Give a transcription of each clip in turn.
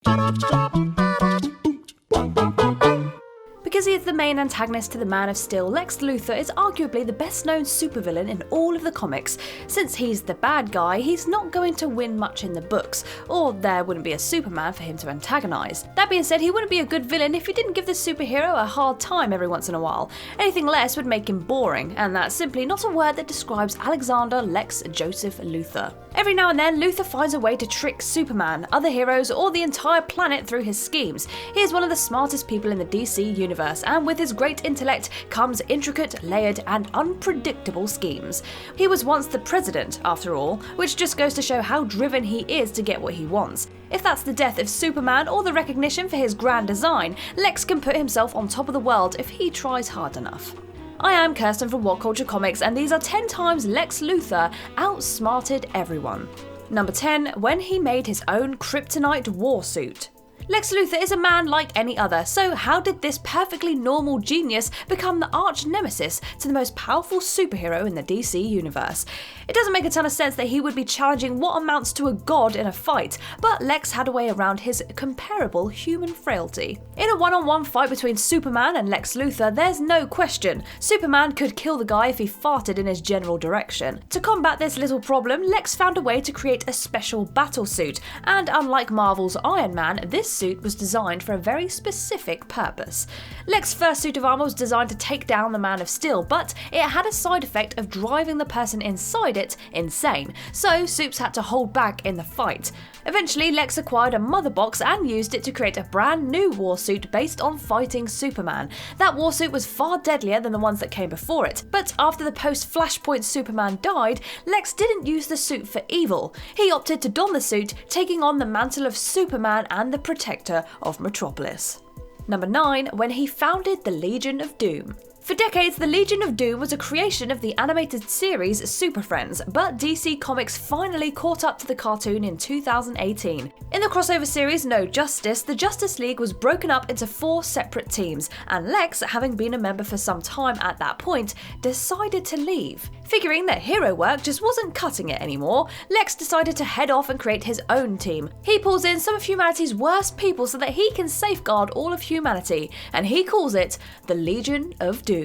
Because he is the main antagonist to the Man of Steel, Lex Luthor is arguably the best known supervillain in all of the comics. Since he's the bad guy, he's not going to win much in the books, or there wouldn't be a Superman for him to antagonise. That being said, he wouldn't be a good villain if you didn't give the superhero a hard time every once in a while. Anything less would make him boring, and that's simply not a word that describes Alexander Lex Joseph Luthor. Every now and then, Luthor finds a way to trick Superman, other heroes, or the entire planet through his schemes. He is one of the smartest people in the DC universe, and with his great intellect comes intricate, layered, and unpredictable schemes. He was once the president, after all, which just goes to show how driven he is to get what he wants. If that's the death of Superman or the recognition for his grand design, Lex can put himself on top of the world if he tries hard enough. I am Kirsten from What Culture Comics, and these are 10 times Lex Luthor outsmarted everyone. Number 10, when he made his own kryptonite war suit. Lex Luthor is a man like any other, so how did this perfectly normal genius become the arch nemesis to the most powerful superhero in the DC universe? It doesn't make a ton of sense that he would be challenging what amounts to a god in a fight, but Lex had a way around his comparable human frailty. In a one-on-one fight between Superman and Lex Luthor, there's no question. Superman could kill the guy if he farted in his general direction. To combat this little problem, Lex found a way to create a special battle suit, and unlike Marvel's Iron Man, this suit was designed for a very specific purpose. Lex's first suit of armor was designed to take down the Man of Steel, but it had a side effect of driving the person inside it insane, so Supes had to hold back in the fight. Eventually, Lex acquired a mother box and used it to create a brand new war suit based on fighting Superman. That war suit was far deadlier than the ones that came before it, but after the post-Flashpoint Superman died, Lex didn't use the suit for evil. He opted to don the suit, taking on the mantle of Superman and the protector of Metropolis. Number 9, when he founded the Legion of Doom. For decades, the Legion of Doom was a creation of the animated series Super Friends, but DC Comics finally caught up to the cartoon in 2018. In the crossover series No Justice, the Justice League was broken up into 4 separate teams, and Lex, having been a member for some time at that point, decided to leave. Figuring that hero work just wasn't cutting it anymore, Lex decided to head off and create his own team. He pulls in some of humanity's worst people so that he can safeguard all of humanity, and he calls it the Legion of Doom.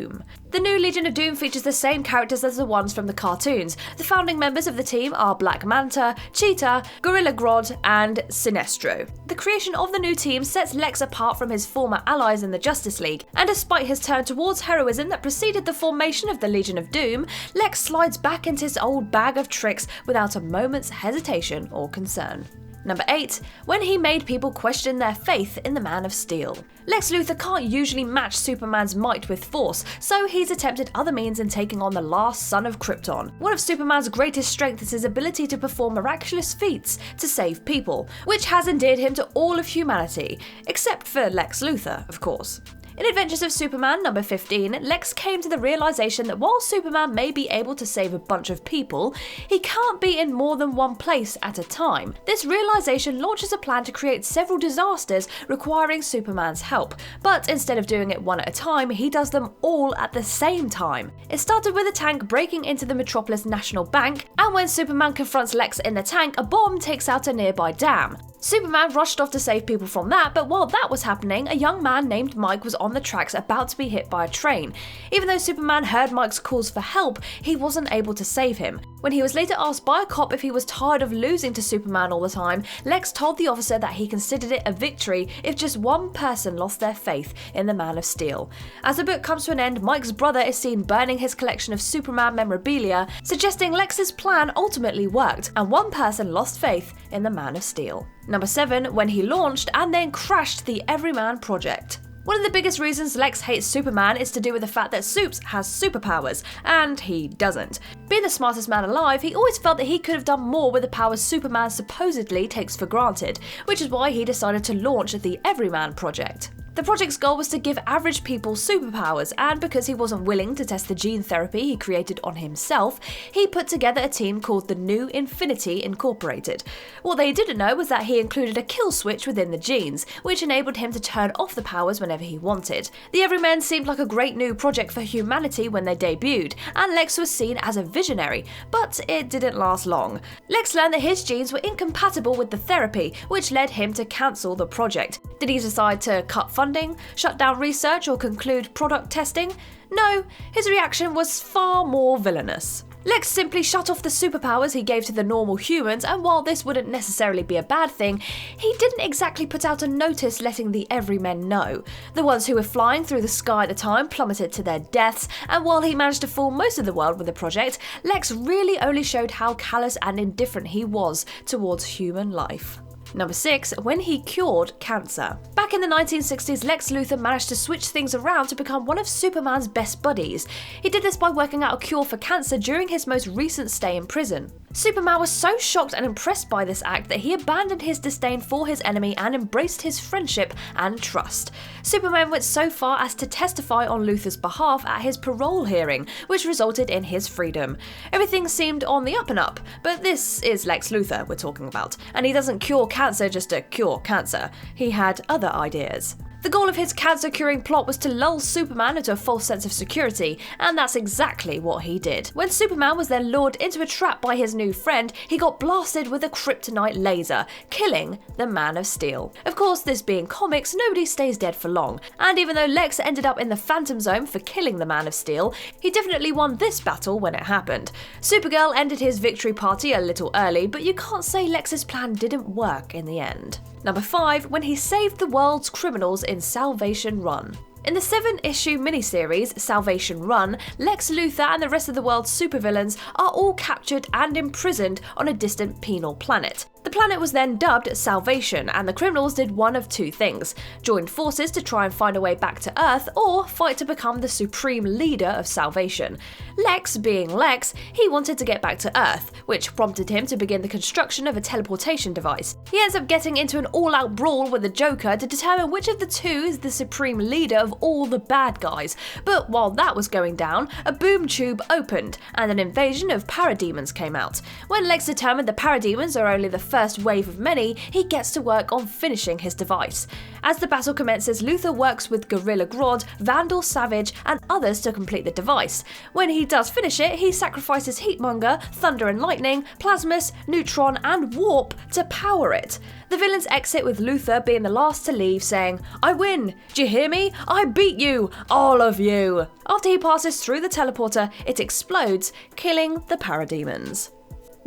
The new Legion of Doom features the same characters as the ones from the cartoons. The founding members of the team are Black Manta, Cheetah, Gorilla Grodd, and Sinestro. The creation of the new team sets Lex apart from his former allies in the Justice League, and despite his turn towards heroism that preceded the formation of the Legion of Doom, Lex slides back into his old bag of tricks without a moment's hesitation or concern. Number 8, when he made people question their faith in the Man of Steel. Lex Luthor can't usually match Superman's might with force, so he's attempted other means in taking on the last son of Krypton. One of Superman's greatest strengths is his ability to perform miraculous feats to save people, which has endeared him to all of humanity, except for Lex Luthor, of course. In Adventures of Superman number 15, Lex came to the realization that while Superman may be able to save a bunch of people, he can't be in more than one place at a time. This realization launches a plan to create several disasters requiring Superman's help, but instead of doing it one at a time, he does them all at the same time. It started with a tank breaking into the Metropolis National Bank, and when Superman confronts Lex in the tank, a bomb takes out a nearby dam. Superman rushed off to save people from that, but while that was happening, a young man named Mike was on the tracks about to be hit by a train. Even though Superman heard Mike's calls for help, he wasn't able to save him. When he was later asked by a cop if he was tired of losing to Superman all the time, Lex told the officer that he considered it a victory if just one person lost their faith in the Man of Steel. As the book comes to an end, Mike's brother is seen burning his collection of Superman memorabilia, suggesting Lex's plan ultimately worked, and one person lost faith in the Man of Steel. Number 7, when he launched and then crashed the EVERYMAN project. One of the biggest reasons Lex hates Superman is to do with the fact that Supes has superpowers, and he doesn't. Being the smartest man alive, he always felt that he could have done more with the powers Superman supposedly takes for granted, which is why he decided to launch the EVERYMAN project. The project's goal was to give average people superpowers, and because he wasn't willing to test the gene therapy he created on himself, he put together a team called the New Infinity Incorporated. What they didn't know was that he included a kill switch within the genes, which enabled him to turn off the powers whenever he wanted. The EVERYMAN seemed like a great new project for humanity when they debuted, and Lex was seen as a visionary, but it didn't last long. Lex learned that his genes were incompatible with the therapy, which led him to cancel the project. Did he decide to cut funding, shut down research, or conclude product testing? No, his reaction was far more villainous. Lex simply shut off the superpowers he gave to the normal humans, and while this wouldn't necessarily be a bad thing, he didn't exactly put out a notice letting the everymen know. The ones who were flying through the sky at the time plummeted to their deaths, and while he managed to fool most of the world with the project, Lex really only showed how callous and indifferent he was towards human life. Number 6, when he cured cancer. Back in the 1960s, Lex Luthor managed to switch things around to become one of Superman's best buddies. He did this by working out a cure for cancer during his most recent stay in prison. Superman was so shocked and impressed by this act that he abandoned his disdain for his enemy and embraced his friendship and trust. Superman went so far as to testify on Luthor's behalf at his parole hearing, which resulted in his freedom. Everything seemed on the up and up, but this is Lex Luthor we're talking about, and he doesn't cure cancer just to cure cancer. He had other ideas. The goal of his cancer-curing plot was to lull Superman into a false sense of security, and that's exactly what he did. When Superman was then lured into a trap by his new friend, he got blasted with a kryptonite laser, killing the Man of Steel. Of course, this being comics, nobody stays dead for long, and even though Lex ended up in the Phantom Zone for killing the Man of Steel, he definitely won this battle when it happened. Supergirl ended his victory party a little early, but you can't say Lex's plan didn't work in the end. Number 5, when he saved the world's criminals in Salvation Run. In the 7-issue miniseries, Salvation Run, Lex Luthor and the rest of the world's supervillains are all captured and imprisoned on a distant penal planet. The planet was then dubbed Salvation, and the criminals did one of two things: join forces to try and find a way back to Earth, or fight to become the supreme leader of Salvation. Lex, being Lex, he wanted to get back to Earth, which prompted him to begin the construction of a teleportation device. He ends up getting into an all-out brawl with the Joker to determine which of the two is the supreme leader of all the bad guys, but while that was going down, a boom tube opened, and an invasion of parademons came out. When Lex determined the parademons are only the first wave of many, he gets to work on finishing his device. As the battle commences, Luthor works with Gorilla Grodd, Vandal Savage, and others to complete the device. When he does finish it, he sacrifices Heatmonger, Thunder and Lightning, Plasmus, Neutron, and Warp to power it. The villains exit with Luthor being the last to leave, saying, "I win! Do you hear me? I beat you! All of you!" After he passes through the teleporter, it explodes, killing the parademons.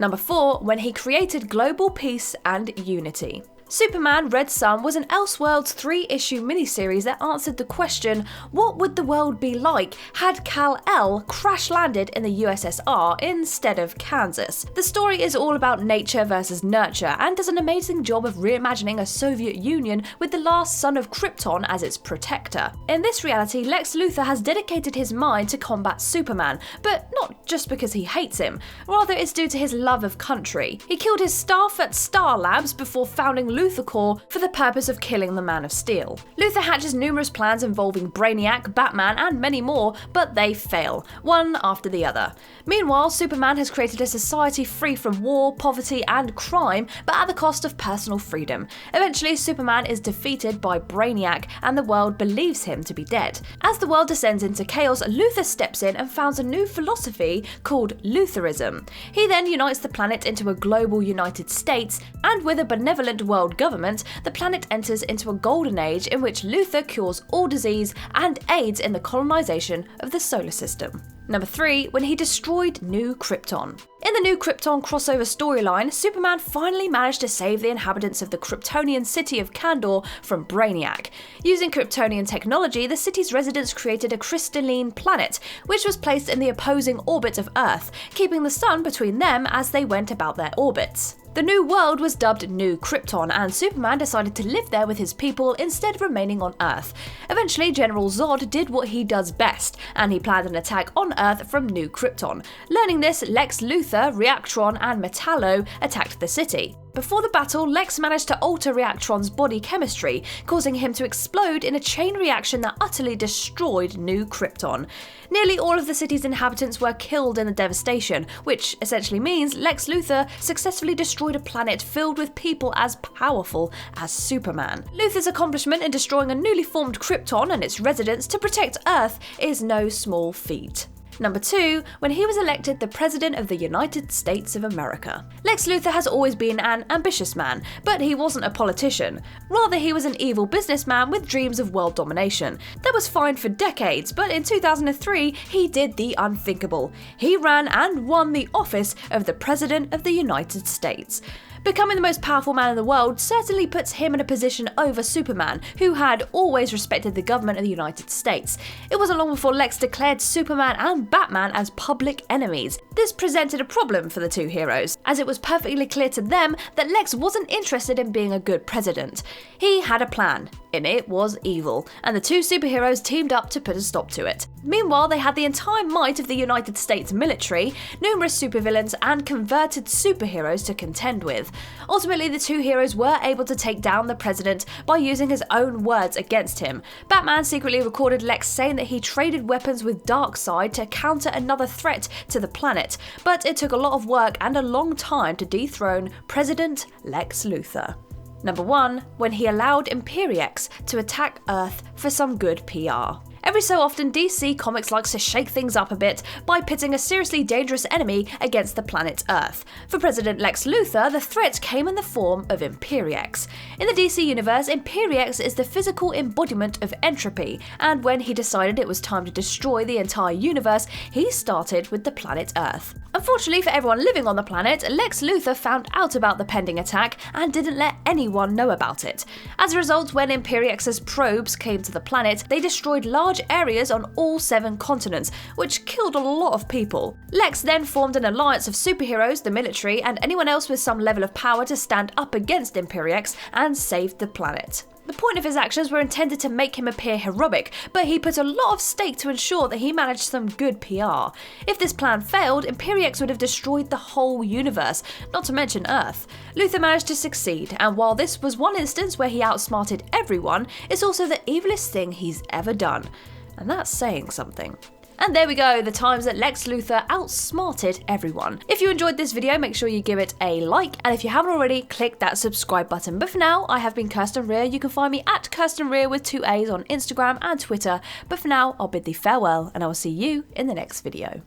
Number 4, when he created global peace and unity. Superman Red Sun was an Elseworlds 3-issue miniseries that answered the question, what would the world be like had Kal-El crash-landed in the USSR instead of Kansas? The story is all about nature versus nurture, and does an amazing job of reimagining a Soviet Union with the last son of Krypton as its protector. In this reality, Lex Luthor has dedicated his mind to combat Superman, but not just because he hates him, rather it's due to his love of country. He killed his staff at Star Labs before founding Luthor Corps for the purpose of killing the Man of Steel. Luthor hatches numerous plans involving Brainiac, Batman, and many more, but they fail, one after the other. Meanwhile, Superman has created a society free from war, poverty, and crime, but at the cost of personal freedom. Eventually, Superman is defeated by Brainiac, and the world believes him to be dead. As the world descends into chaos, Luthor steps in and founds a new philosophy called Luthorism. He then unites the planet into a global United States, and with a benevolent world government, the planet enters into a golden age in which Luthor cures all disease and aids in the colonization of the solar system. Number 3, when he destroyed New Krypton. In the New Krypton crossover storyline, Superman finally managed to save the inhabitants of the Kryptonian city of Kandor from Brainiac. Using Kryptonian technology, the city's residents created a crystalline planet, which was placed in the opposing orbit of Earth, keeping the sun between them as they went about their orbits. The new world was dubbed New Krypton, and Superman decided to live there with his people instead of remaining on Earth. Eventually, General Zod did what he does best, and he planned an attack on Earth from New Krypton. Learning this, Lex Luthor, Reactron, and Metallo attacked the city. Before the battle, Lex managed to alter Reactron's body chemistry, causing him to explode in a chain reaction that utterly destroyed New Krypton. Nearly all of the city's inhabitants were killed in the devastation, which essentially means Lex Luthor successfully destroyed a planet filled with people as powerful as Superman. Luthor's accomplishment in destroying a newly formed Krypton and its residents to protect Earth is no small feat. Number 2, when he was elected the President of the United States of America. Lex Luthor has always been an ambitious man, but he wasn't a politician. Rather, he was an evil businessman with dreams of world domination. That was fine for decades, but in 2003, he did the unthinkable. He ran and won the office of the President of the United States. Becoming the most powerful man in the world certainly puts him in a position over Superman, who had always respected the government of the United States. It wasn't long before Lex declared Superman and Batman as public enemies. This presented a problem for the two heroes, as it was perfectly clear to them that Lex wasn't interested in being a good president. He had a plan, and it was evil, and the two superheroes teamed up to put a stop to it. Meanwhile, they had the entire might of the United States military, numerous supervillains, and converted superheroes to contend with. Ultimately, the two heroes were able to take down the president by using his own words against him. Batman secretly recorded Lex saying that he traded weapons with Darkseid to counter another threat to the planet, but it took a lot of work and a long time to dethrone President Lex Luthor. Number 1, when he allowed IMPERIEX to attack Earth for some good PR. Every so often, DC Comics likes to shake things up a bit by pitting a seriously dangerous enemy against the planet Earth. For President Lex Luthor, the threat came in the form of IMPERIEX. In the DC universe, IMPERIEX is the physical embodiment of entropy, and when he decided it was time to destroy the entire universe, he started with the planet Earth. Unfortunately for everyone living on the planet, Lex Luthor found out about the pending attack and didn't let anyone know about it. As a result, when IMPERIEX's probes came to the planet, they destroyed large areas on all 7 continents, which killed a lot of people. Lex then formed an alliance of superheroes, the military, and anyone else with some level of power to stand up against IMPERIEX and save the planet. The point of his actions were intended to make him appear heroic, but he put a lot of stake to ensure that he managed some good PR. If this plan failed, IMPERIEX would have destroyed the whole universe, not to mention Earth. Luthor managed to succeed, and while this was one instance where he outsmarted everyone, it's also the evilest thing he's ever done. And that's saying something. And there we go, the times that Lex Luthor outsmarted everyone. If you enjoyed this video, make sure you give it a like, and if you haven't already, click that subscribe button. But for now, I have been Kirsten Rear. You can find me at Kirsten Rear with 2 A's on Instagram and Twitter. But for now, I'll bid thee farewell, and I will see you in the next video.